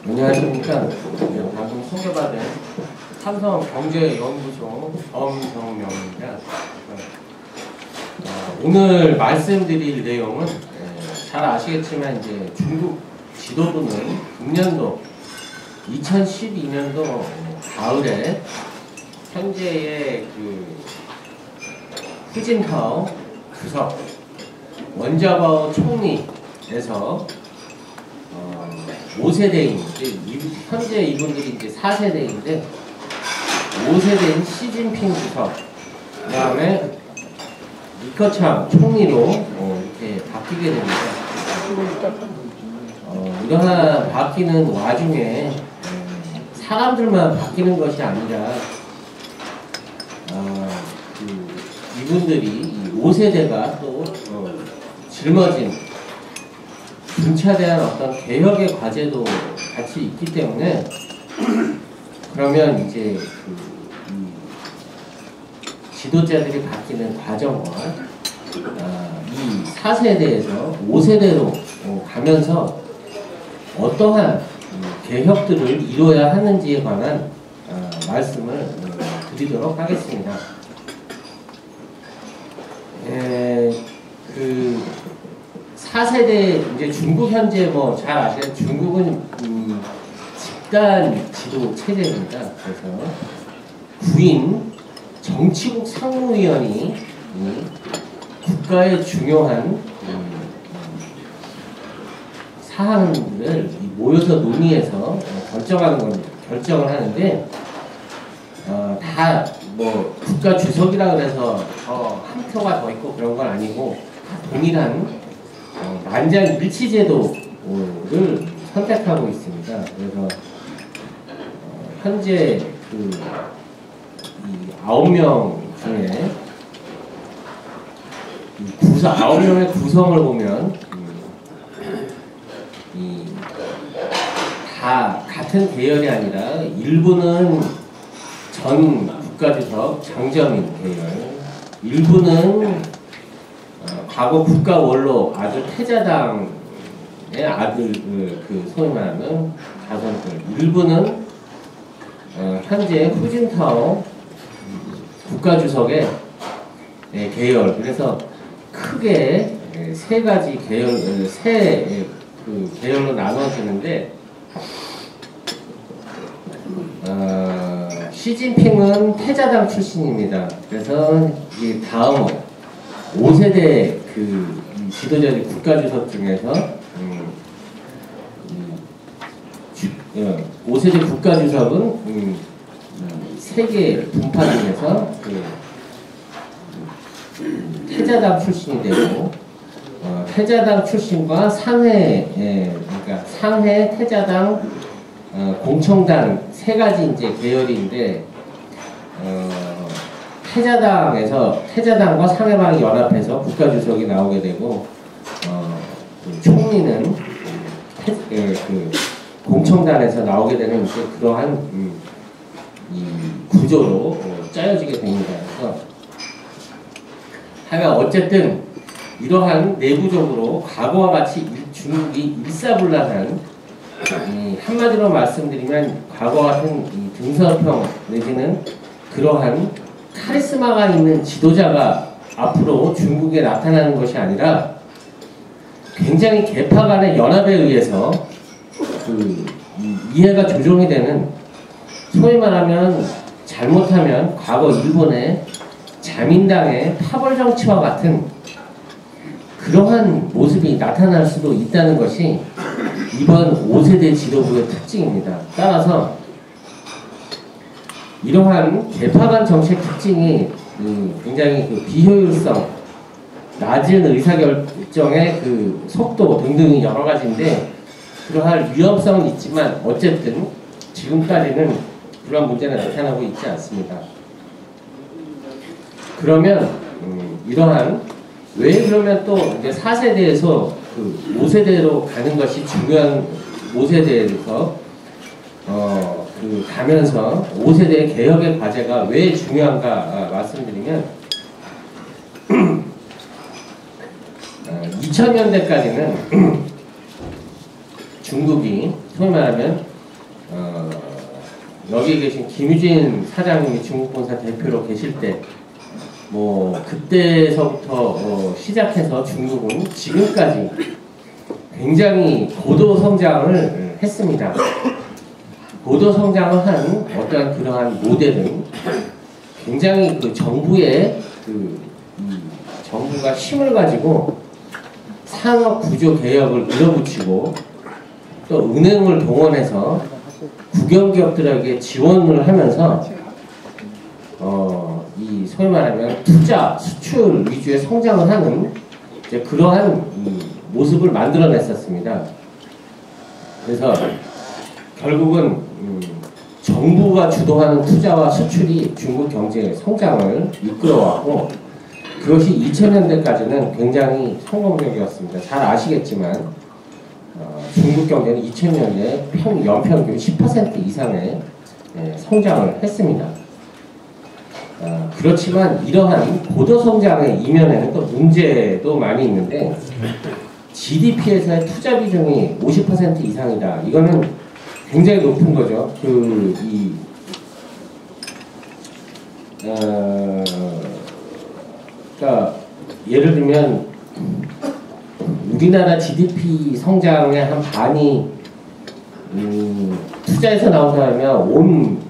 안녕하십니까. 방금 소개받은 삼성경제연구소 엄정명입니다. 오늘 말씀드릴 내용은 잘 아시겠지만 이제 중국 지도부는 금년도 2012년도 가을에 현재의 그 후진타오 주석 원자바오 총리에서 5세대인, 현재 이분들이 이제 4세대인데 5세대인 시진핑 주석, 그 다음에 리커창 총리로 이렇게 바뀌게 됩니다. 이러한 바뀌는 와중에 사람들만 바뀌는 것이 아니라 이분들이 이 5세대가 또 짊어진 분차대한 어떤 개혁의 과제도 같이 있기 때문에 그러면 이제 지도자들이 바뀌는 과정과 이 4세대에서 5세대로 가면서 어떠한 개혁들을 이뤄야 하는지에 관한 말씀을 드리도록 하겠습니다. 그 4세대 이제 중국 현재 뭐 잘 아시는 중국은 집단 지도 체제입니다. 그래서 구인 정치국 상무위원이 국가의 중요한 사항들을 모여서 논의해서 결정하는 겁니다. 결정을 하는데 다 뭐 국가 주석이라 그래서 한 표가 더 있고 그런 건 아니고 다 동일한 만장일치제도를 선택하고 있습니다. 그래서 현재 그 9명 중에 9명의 구성을 보면 다 같은 계열이 아니라 일부는 전 국가주석 장저민 계열, 일부는 과거 국가원로 아주 태자당의 아들 그 소위 말하는 자손들, 일부는 현재 후진타오 국가주석의 계열. 그래서 크게 세 가지 계열, 그 계열로 나눠지는데 시진핑은 태자당 출신입니다. 그래서 이 다음 5세대 그 지도자들 국가주석 중에서 5세대 국가주석은 세계 분파 중에서 그 태자당 출신이 되고 태자당 출신과 그러니까 상해 태자당 공청당 세 가지 이제 계열인데 태자당과 상해당이 연합해서 국가주석이 나오게 되고 그 총리는 그 공청단에서 나오게 되는 이제 그러한 이 구조로 짜여지게 됩니다. 그래서 하여간 어쨌든 이러한 내부적으로 과거와 같이 중국이 일사불란한 한마디로 말씀드리면 과거 같은 등서평 내지는 그러한 카리스마가 있는 지도자가 앞으로 중국에 나타나는 것이 아니라 굉장히 계파 간의 연합에 의해서 그 이해가 조정이 되는, 소위 말하면 잘못하면 과거 일본의 자민당의 파벌 정치와 같은 그러한 모습이 나타날 수도 있다는 것이 이번 5세대 지도부의 특징입니다. 따라서 이러한 개파간 정책 특징이 굉장히 그 비효율성, 낮은 의사결정의 그 속도 등등이 여러 가지인데 그러한 위험성은 있지만 어쨌든 지금까지는 그런 문제는 나타나고 있지 않습니다. 그러면 이러한 왜 그러면 또 이제 4세대에서 그 5세대로 가는 것이 중요한, 5세대에서 그 가면서 5세대 개혁의 과제가 왜 중요한가 말씀드리면 2000년대까지는 중국이 소위 말하면 여기 계신 김유진 사장님이 중국본사 대표로 계실 때 뭐 그때서부터 시작해서 중국은 지금까지 굉장히 고도 성장을 했습니다. 고도 성장을 한 어떠한 그러한 모델은 굉장히 그 정부의 정부가 힘을 가지고 산업 구조 개혁을 밀어붙이고 또 은행을 동원해서 국영기업들에게 지원을 하면서 이 소위 말하면 투자, 수출 위주의 성장을 하는 이제 그러한 모습을 만들어냈었습니다. 그래서 결국은 정부가 주도하는 투자와 수출이 중국 경제의 성장을 이끌어왔고 그것이 2000년대까지는 굉장히 성공적이었습니다. 잘 아시겠지만 중국 경제는 2000년대 연평균 10% 이상의 성장을 했습니다. 그렇지만 이러한 고도 성장의 이면에는 또 문제도 많이 있는데 GDP에서의 투자 비중이 50% 이상이다. 이거는 굉장히 높은 거죠. 그러니까 예를 들면 우리나라 GDP 성장의 한 반이 투자에서 나온다면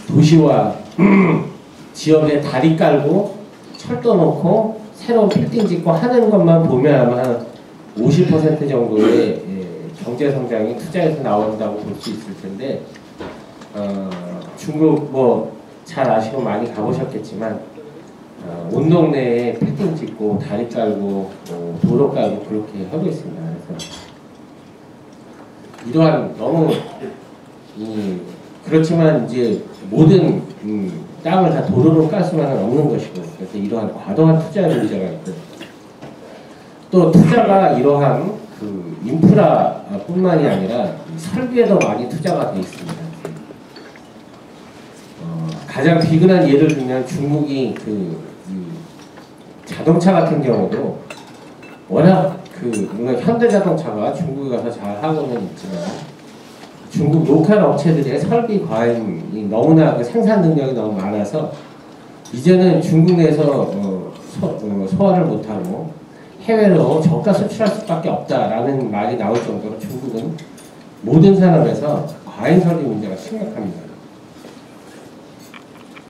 도시와 지역에 다리 깔고 철도 놓고 새로운 빌딩 짓고 하는 것만 보면 아마 50% 정도의 경제 성장이 투자에서 나온다고 볼 수 있을 텐데 중국 뭐 잘 아시고 많이 가보셨겠지만 온 동네에 빌딩 짓고 다리 깔고 도로 깔고 그렇게 하고 있습니다. 그래서 이러한 너무 그렇지만 이제 모든 땅을 다 도로로 깔 수만은 없는 것이고 그래서 이러한 과도한 투자의 문제가 있고 또 투자가 이러한 그 인프라뿐만이 아니라 설비에도 많이 투자가 돼 있습니다. 가장 비근한 예를 들면 중국이 자동차 같은 경우도 워낙 물론 현대자동차가 중국에 가서 잘 하고는 있지만 중국 로컬 업체들의 설비 과잉이 너무나 그 생산 능력이 너무 많아서 이제는 중국 내에서 소화를 못하고 해외로 저가 수출할 수밖에 없다라는 말이 나올 정도로 중국은 모든 산업에서 과잉 설비 문제가 심각합니다.